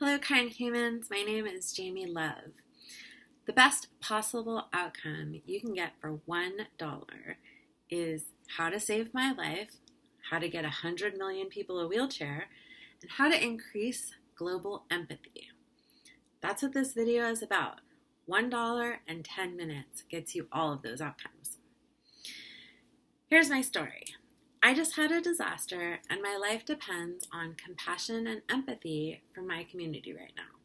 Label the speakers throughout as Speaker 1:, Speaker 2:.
Speaker 1: Hello, kind humans. My name is Jamie Love. The best possible outcome you can get for $1 is how to save my life, how to get 100 million people a wheelchair, and how to increase global empathy. That's what this video is about. $1 and 10 minutes gets you all of those outcomes. Here's my story. I just had a disaster, and my life depends on compassion and empathy from my community right now.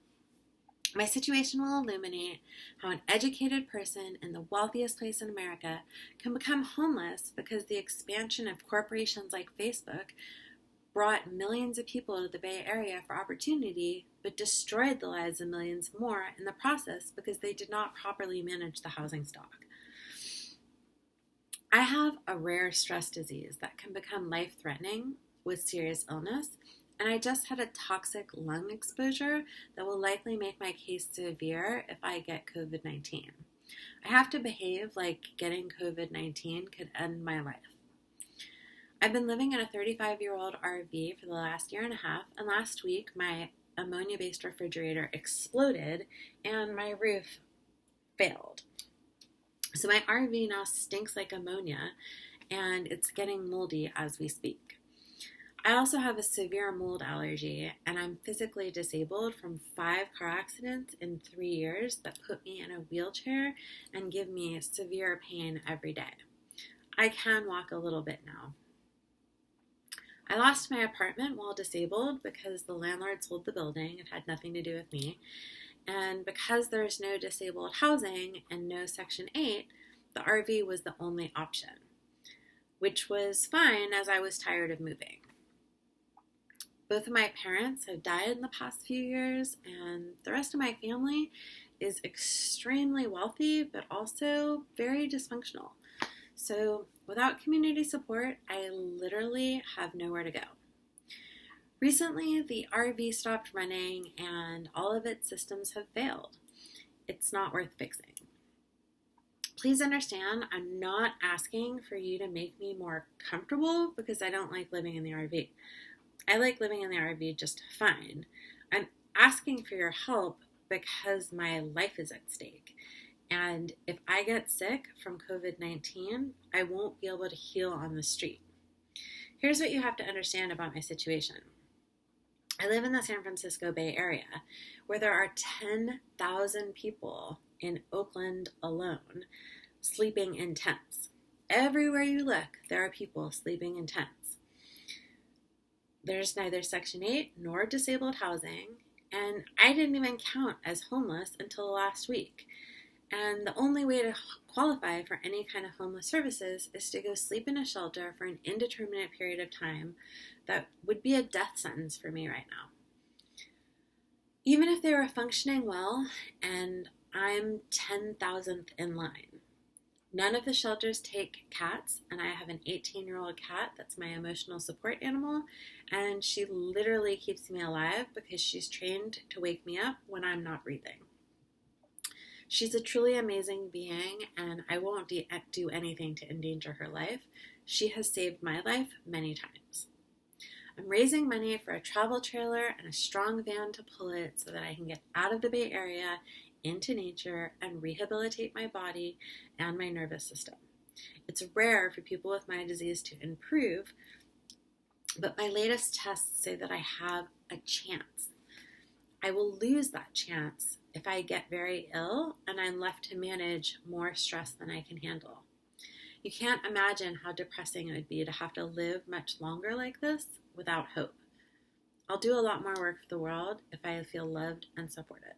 Speaker 1: My situation will illuminate how an educated person in the wealthiest place in America can become homeless because the expansion of corporations like Facebook brought millions of people to the Bay Area for opportunity, but destroyed the lives of millions more in the process because they did not properly manage the housing stock. I have a rare stress disease that can become life-threatening with serious illness, and I just had a toxic lung exposure that will likely make my case severe if I get COVID-19. I have to behave like getting COVID-19 could end my life. I've been living in a 35-year-old RV for the last year and a half, and last week my ammonia-based refrigerator exploded and my roof failed. So my RV now stinks like ammonia, and it's getting moldy as we speak. I also have a severe mold allergy, and I'm physically disabled from 5 car accidents in 3 years that put me in a wheelchair and give me severe pain every day. I can walk a little bit now. I lost my apartment while disabled because the landlord sold the building. It had nothing to do with me. And because there's no disabled housing and no Section 8, the RV was the only option, which was fine as I was tired of moving. Both of my parents have died in the past few years, and the rest of my family is extremely wealthy, but also very dysfunctional. So without community support, I literally have nowhere to go. Recently, the RV stopped running and all of its systems have failed. It's not worth fixing. Please understand, I'm not asking for you to make me more comfortable because I don't like living in the RV. I like living in the RV just fine. I'm asking for your help because my life is at stake. And if I get sick from COVID-19, I won't be able to heal on the street. Here's what you have to understand about my situation. I live in the San Francisco Bay Area, where there are 10,000 people in Oakland alone sleeping in tents. Everywhere you look, there are people sleeping in tents. There's neither Section 8 nor disabled housing, and I didn't even count as homeless until last week. And the only way to qualify for any kind of homeless services is to go sleep in a shelter for an indeterminate period of time. That would be a death sentence for me right now. Even if they were functioning well and I'm 10,000th in line. None of the shelters take cats, and I have an 18-year-old cat that's my emotional support animal, and she literally keeps me alive because she's trained to wake me up when I'm not breathing. She's a truly amazing being, and I won't do anything to endanger her life. She has saved my life many times. I'm raising money for a travel trailer and a strong van to pull it so that I can get out of the Bay Area into nature and rehabilitate my body and my nervous system. It's rare for people with my disease to improve, but my latest tests say that I have a chance. I will lose that chance if I get very ill and I'm left to manage more stress than I can handle. You can't imagine how depressing it would be to have to live much longer like this without hope. I'll do a lot more work for the world if I feel loved and supported.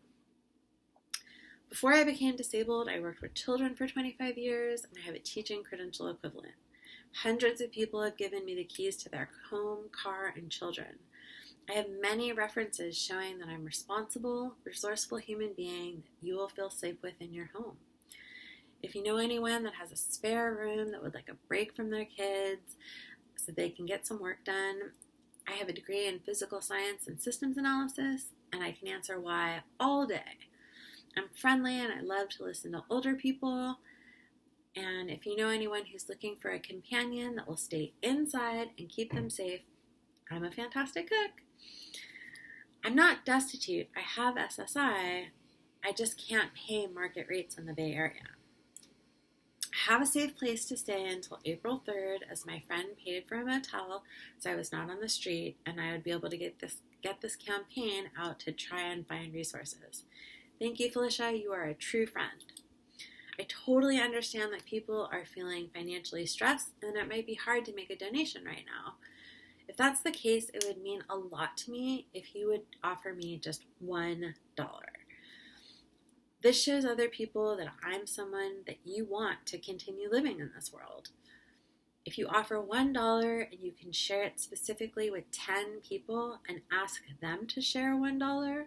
Speaker 1: Before I became disabled, I worked with children for 25 years, and I have a teaching credential equivalent. Hundreds of people have given me the keys to their home, car, and children. I have many references showing that I'm a responsible, resourceful human being that you will feel safe with in your home. If you know anyone that has a spare room that would like a break from their kids so they can get some work done, I have a degree in physical science and systems analysis, and I can answer why all day. I'm friendly and I love to listen to older people. And if you know anyone who's looking for a companion that will stay inside and keep them safe, I'm a fantastic cook. I'm not destitute. I have SSI. I just can't pay market rates in the Bay Area. I have a safe place to stay until April 3rd, as my friend paid for a motel so I was not on the street, and I would be able to get this campaign out to try and find resources. Thank you, Felicia. You are a true friend. I totally understand that people are feeling financially stressed and it might be hard to make a donation right now. If that's the case, it would mean a lot to me if you would offer me just $1. This shows other people that I'm someone that you want to continue living in this world. If you offer $1 and you can share it specifically with 10 people and ask them to share $1,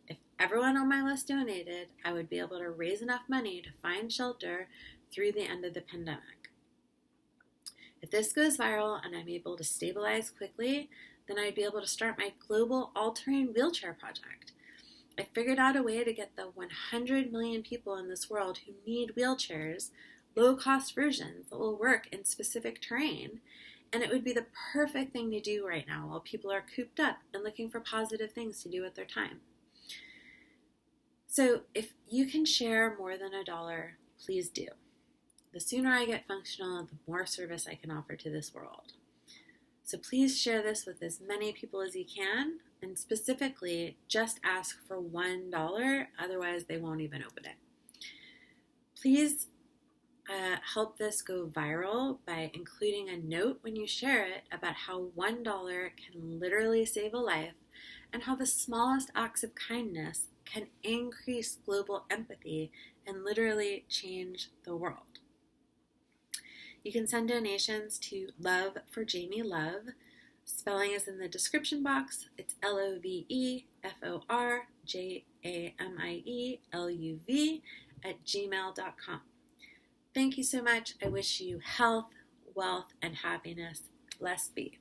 Speaker 1: if everyone on my list donated, I would be able to raise enough money to find shelter through the end of the pandemic. If this goes viral and I'm able to stabilize quickly, then I'd be able to start my global all-terrain wheelchair project. I figured out a way to get the 100 million people in this world who need wheelchairs, low-cost versions that will work in specific terrain, and it would be the perfect thing to do right now while people are cooped up and looking for positive things to do with their time. So if you can share more than $1, please do. The sooner I get functional, the more service I can offer to this world. So please share this with as many people as you can, and specifically just ask for $1, otherwise they won't even open it. Please help this go viral by including a note when you share it about how $1 can literally save a life and how the smallest acts of kindness can increase global empathy and literally change the world. You can send donations to Love for Jamie Love. Spelling is in the description box. It's LOVEFORJAMIELUV@gmail.com. Thank you so much. I wish you health, wealth, and happiness. Blessed be.